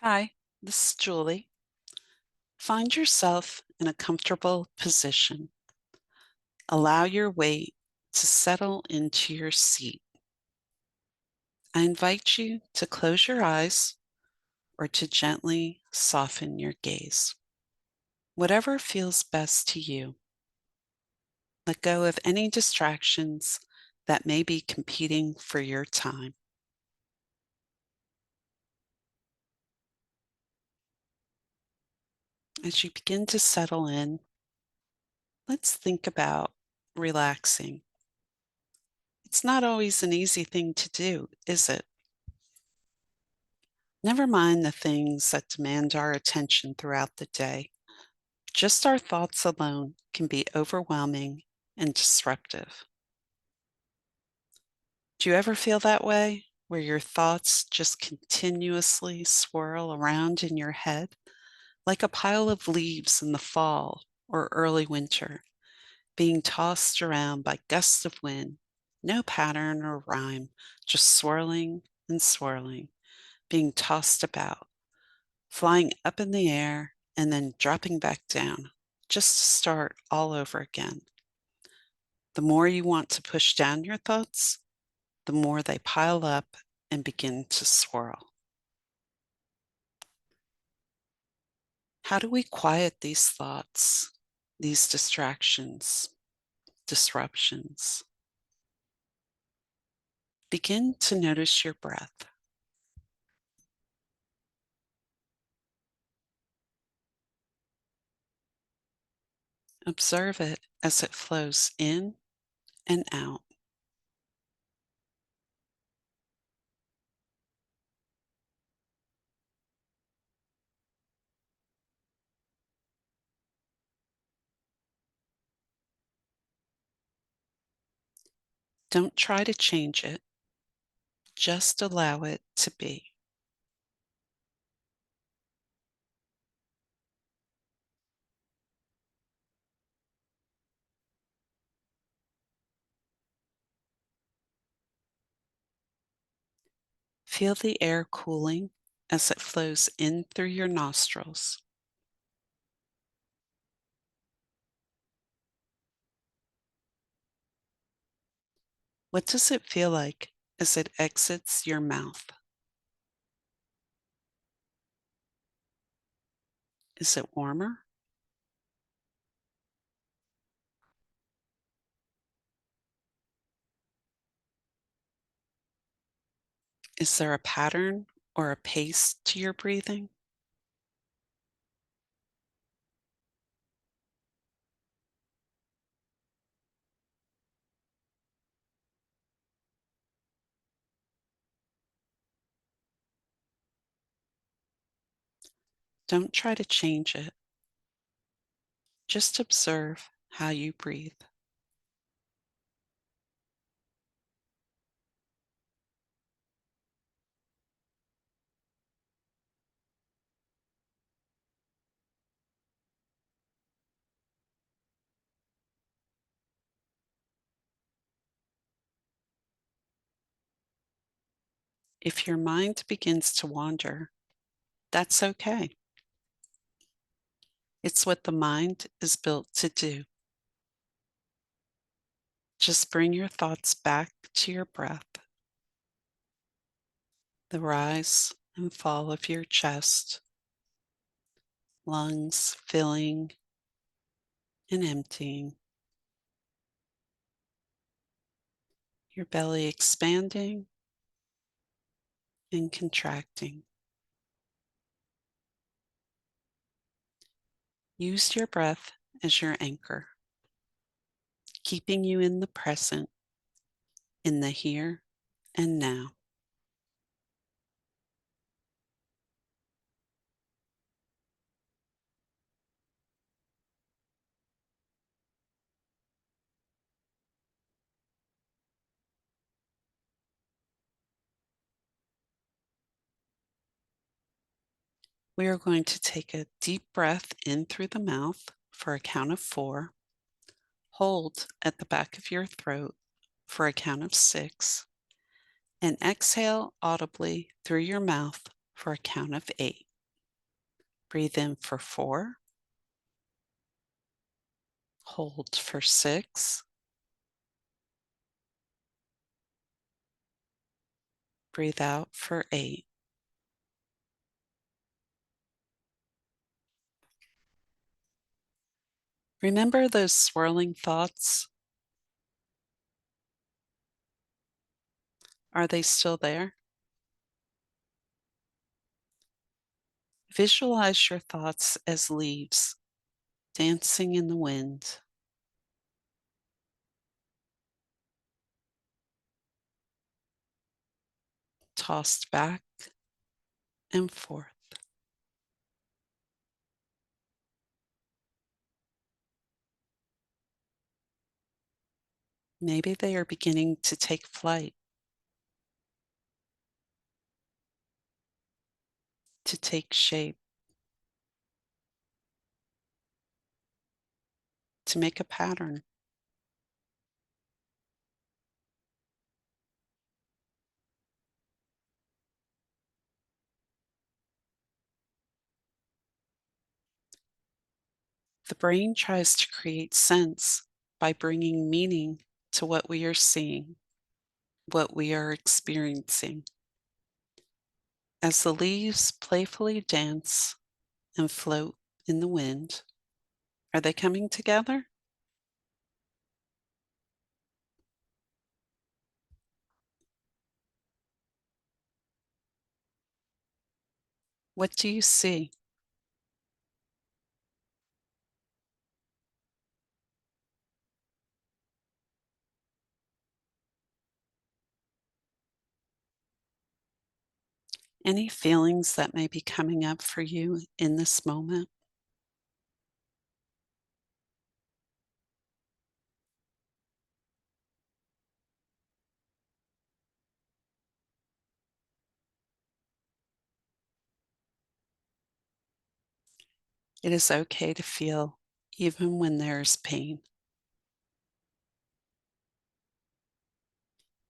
Hi, this is Julie. Find yourself in a comfortable position. Allow your weight to settle into your seat. I invite you to close your eyes or to gently soften your gaze. Whatever feels best to you. Let go of any distractions that may be competing for your time. As you begin to settle in, let's think about relaxing. It's not always an easy thing to do, is it? Never mind the things that demand our attention throughout the day. Just our thoughts alone can be overwhelming and disruptive. Do you ever feel that way, where your thoughts just continuously swirl around in your head, like a pile of leaves in the fall or early winter, being tossed around by gusts of wind? No pattern or rhyme, just swirling and swirling, being tossed about, flying up in the air and then dropping back down, just to start all over again. The more you want to push down your thoughts, the more they pile up and begin to swirl. How do we quiet these thoughts, these distractions, disruptions? Begin to notice your breath. Observe it as it flows in and out. Don't try to change it, just allow it to be. Feel the air cooling as it flows in through your nostrils. What does it feel like as it exits your mouth? Is it warmer? Is there a pattern or a pace to your breathing? Don't try to change it. Just observe how you breathe. If your mind begins to wander, that's okay. It's what the mind is built to do. Just bring your thoughts back to your breath, the rise and fall of your chest, lungs filling and emptying, your belly expanding and contracting. Use your breath as your anchor, keeping you in the present, in the here and now. We are going to take a deep breath in through the mouth for a count of 4. Hold at the back of your throat for a count of 6. And exhale audibly through your mouth for a count of 8. Breathe in for 4, hold for 6, breathe out for 8. Remember those swirling thoughts? Are they still there? Visualize your thoughts as leaves dancing in the wind, tossed back and forth. Maybe they are beginning to take flight, to take shape, to make a pattern. The brain tries to create sense by bringing meaning to what we are seeing, what we are experiencing. As the leaves playfully dance and float in the wind, are they coming together? What do you see? Any feelings that may be coming up for you in this moment? It is okay to feel even when there's pain.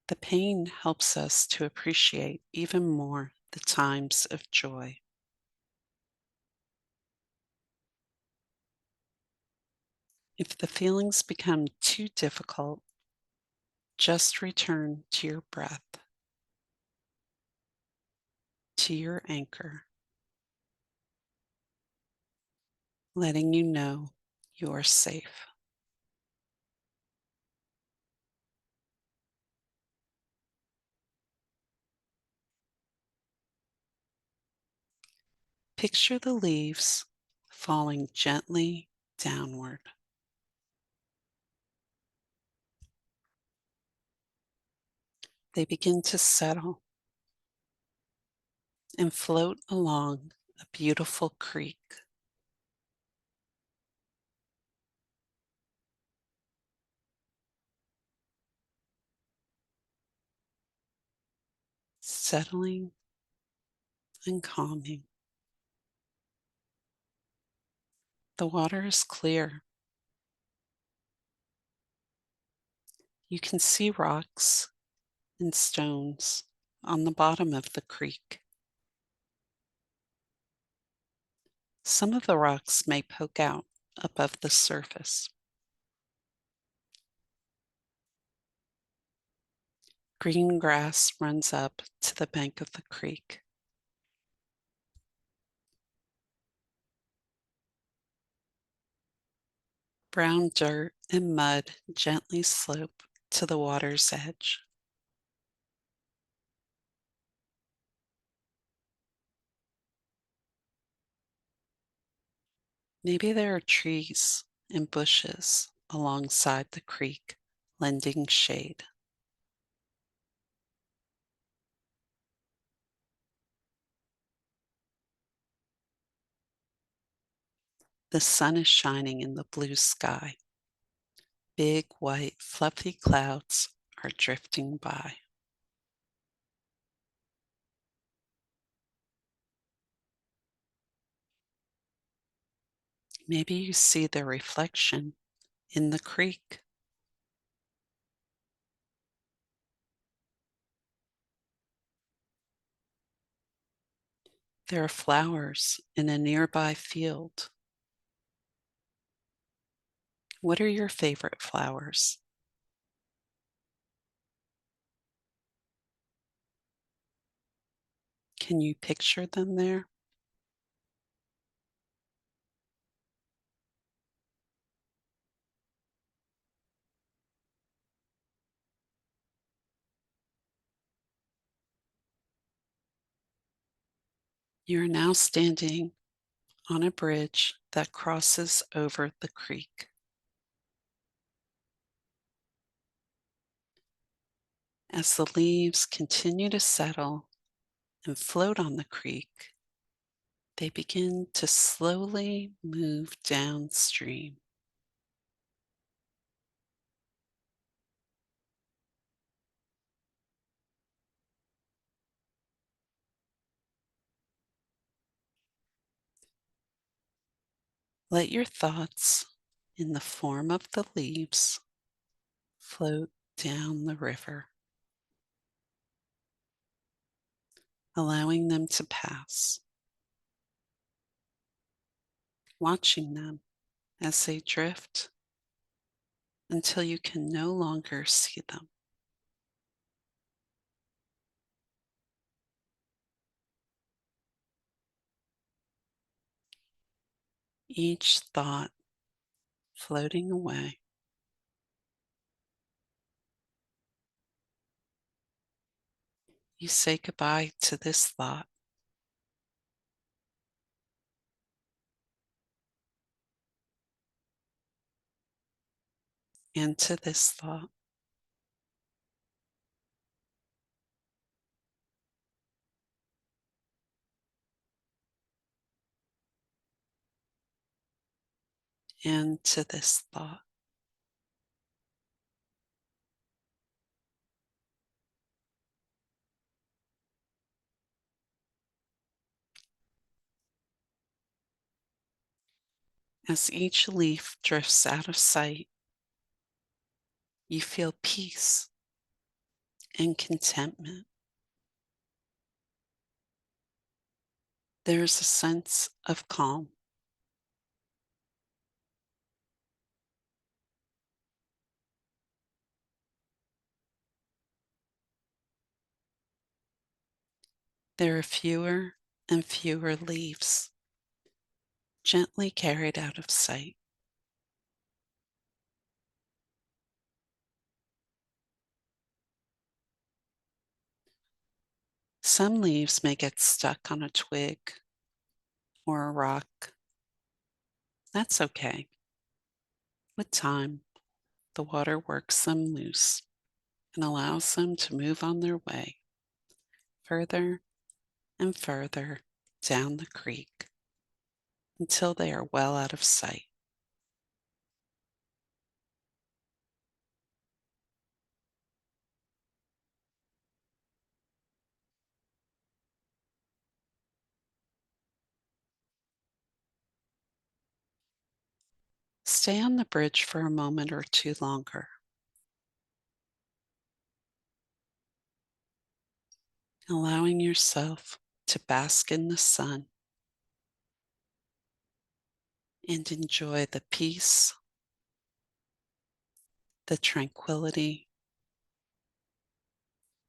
The pain helps us to appreciate even more the times of joy. If the feelings become too difficult, just return to your breath, to your anchor, letting you know you're safe. Picture the leaves falling gently downward. They begin to settle and float along a beautiful creek. Settling and calming. The water is clear. You can see rocks and stones on the bottom of the creek. Some of the rocks may poke out above the surface. Green grass runs up to the bank of the creek. Brown dirt and mud gently slope to the water's edge. Maybe there are trees and bushes alongside the creek, lending shade. The sun is shining in the blue sky. Big, white, fluffy clouds are drifting by. Maybe you see their reflection in the creek. There are flowers in a nearby field. What are your favorite flowers? Can you picture them there? You are now standing on a bridge that crosses over the creek. As the leaves continue to settle and float on the creek, they begin to slowly move downstream. Let your thoughts, in the form of the leaves, float down the river, allowing them to pass, watching them as they drift until you can no longer see them. Each thought floating away. You say goodbye to this thought and to this thought, and to this thought. As each leaf drifts out of sight, you feel peace and contentment. There's a sense of calm. There are fewer and fewer leaves, gently carried out of sight. Some leaves may get stuck on a twig or a rock. That's okay. With time, the water works them loose and allows them to move on their way further and further down the creek until they are well out of sight. Stay on the bridge for a moment or two longer, allowing yourself to bask in the sun and enjoy the peace, the tranquility,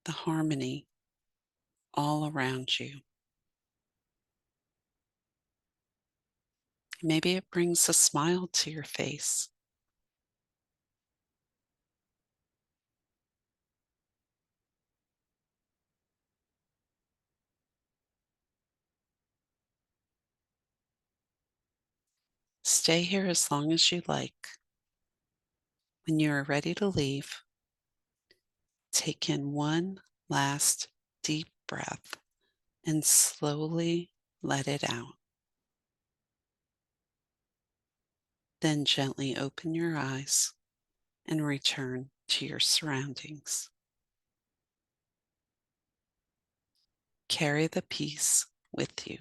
the harmony all around you. Maybe it brings a smile to your face. Stay here as long as you like. When you are ready to leave, take in one last deep breath and slowly let it out. Then gently open your eyes and return to your surroundings. Carry the peace with you.